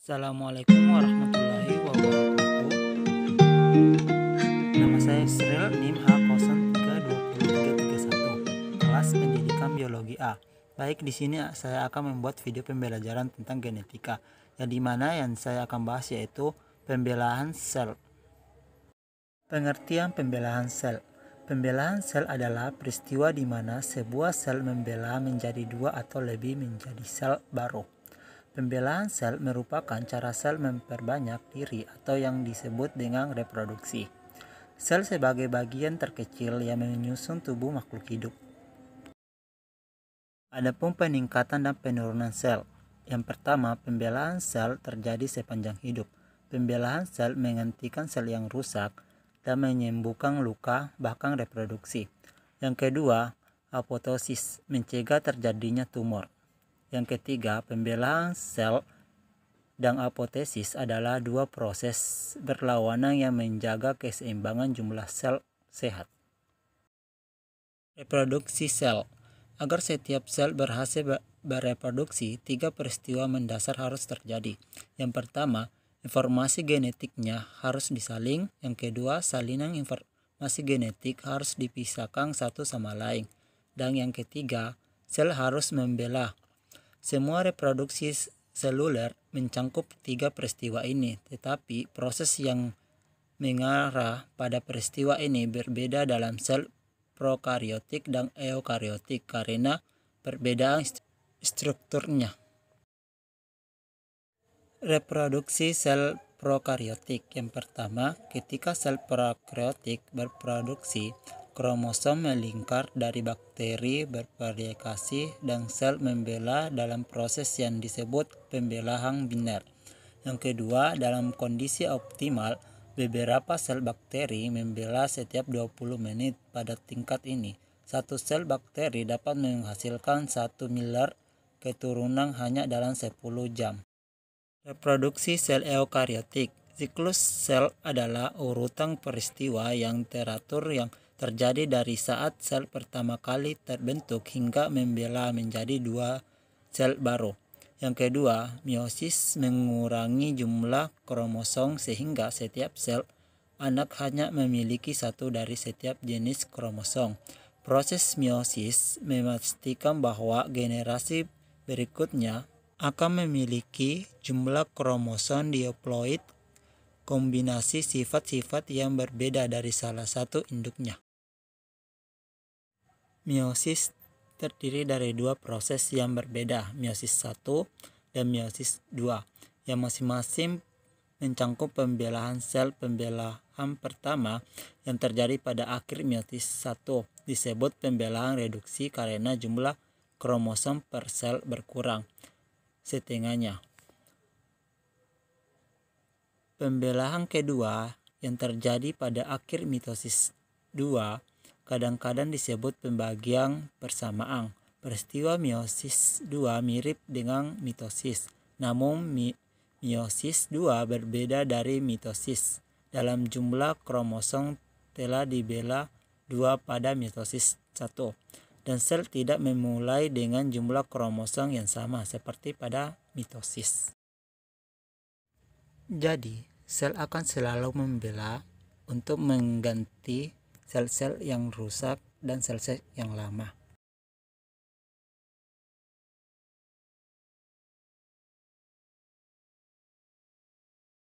Assalamualaikum warahmatullahi wabarakatuh. Nama saya Sril, NIM H032331, kelas pendidikan biologi A. Baik, di sini saya akan membuat video pembelajaran tentang genetika, yang saya akan bahas yaitu pembelahan sel. Pengertian pembelahan sel. Pembelahan sel adalah peristiwa di mana sebuah sel membelah menjadi dua atau lebih menjadi sel baru. Pembelahan sel merupakan cara sel memperbanyak diri atau yang disebut dengan reproduksi. Sel sebagai bagian terkecil yang menyusun tubuh makhluk hidup. Adapun peningkatan dan penurunan sel. Yang pertama, pembelahan sel terjadi sepanjang hidup. Pembelahan sel menghentikan sel yang rusak dan menyembuhkan luka, bahkan reproduksi. Yang kedua, apoptosis, mencegah terjadinya tumor. Yang ketiga, pembelahan sel dan apotesis adalah dua proses berlawanan yang menjaga keseimbangan jumlah sel sehat. Reproduksi sel. Agar setiap sel berhasil bereproduksi, tiga peristiwa mendasar harus terjadi. Yang pertama, informasi genetiknya harus disaling. Yang kedua, salinan informasi genetik harus dipisahkan satu sama lain. Dan yang ketiga, sel harus membelah. Semua reproduksi seluler mencangkup tiga peristiwa ini, tetapi proses yang mengarah pada peristiwa ini berbeda dalam sel prokariotik dan eukariotik karena perbedaan strukturnya. Reproduksi sel prokariotik. Yang pertama, ketika sel prokariotik berproduksi, kromosom melingkar dari bakteri bervariasi dan sel membelah dalam proses yang disebut pembelahan biner. Yang kedua, dalam kondisi optimal, beberapa sel bakteri membelah setiap 20 menit. Pada tingkat ini, satu sel bakteri dapat menghasilkan 1 miliar keturunan hanya dalam 10 jam. Reproduksi sel eukariotik. Siklus sel adalah urutan peristiwa yang teratur yang terjadi dari saat sel pertama kali terbentuk hingga membelah menjadi dua sel baru. Yang kedua, meiosis mengurangi jumlah kromosom sehingga setiap sel anak hanya memiliki satu dari setiap jenis kromosom. Proses meiosis memastikan bahwa generasi berikutnya akan memiliki jumlah kromosom diploid kombinasi sifat-sifat yang berbeda dari salah satu induknya. Meiosis terdiri dari dua proses yang berbeda, meiosis 1 dan meiosis 2, yang masing-masing mencangkup pembelahan sel. Pembelahan pertama yang terjadi pada akhir meiosis 1 disebut pembelahan reduksi karena jumlah kromosom per sel berkurang setengahnya. Pembelahan kedua yang terjadi pada akhir meiosis 2 kadang-kadang disebut pembagian persamaan. Peristiwa meiosis 2 mirip dengan mitosis, namun meiosis 2 berbeda dari mitosis. Dalam jumlah kromosom telah dibelah 2 pada mitosis 1, dan sel tidak memulai dengan jumlah kromosom yang sama seperti pada mitosis. Jadi, sel akan selalu membelah untuk mengganti sel-sel yang rusak dan sel-sel yang lama.